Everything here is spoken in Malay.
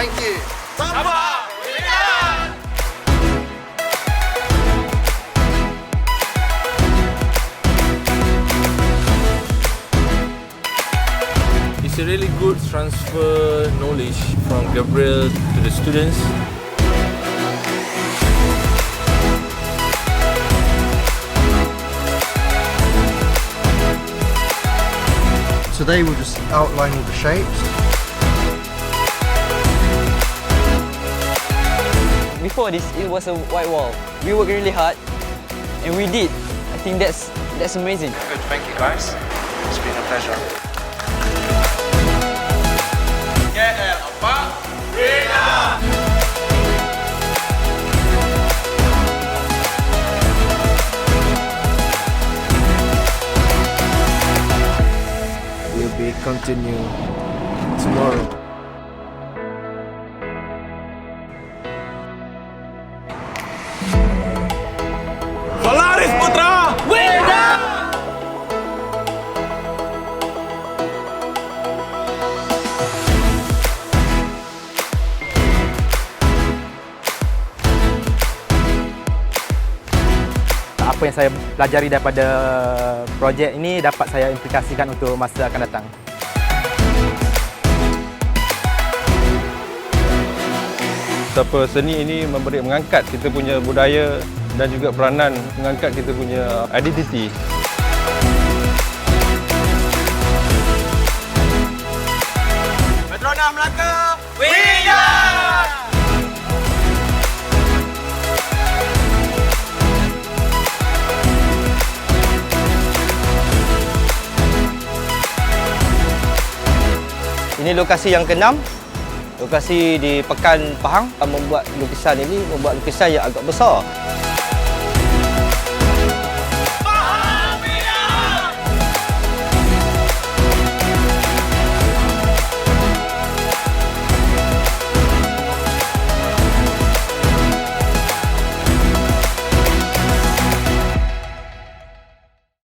Thank you. Sabah Berikan! It's a really good transfer knowledge from Gabriel to the students. Today we'll just outline all the shapes. Before this, it was a white wall. We worked really hard, and we did. I think that's amazing. Good, thank you guys. It's been a pleasure. KL apa? Berikan! Will be continue tomorrow. Polaris Putra! Berikan! Apa yang saya pelajari daripada projek ini dapat saya implikasikan untuk masa akan datang. Betapa seni ini mengangkat kita punya budaya dan juga peranan mengangkat kita punya identiti. PETRONAS Melaka! Berikan! Ini lokasi yang ke-6, lokasi di Pekan Pahang. Membuat lukisan ini, membuat lukisan yang agak besar.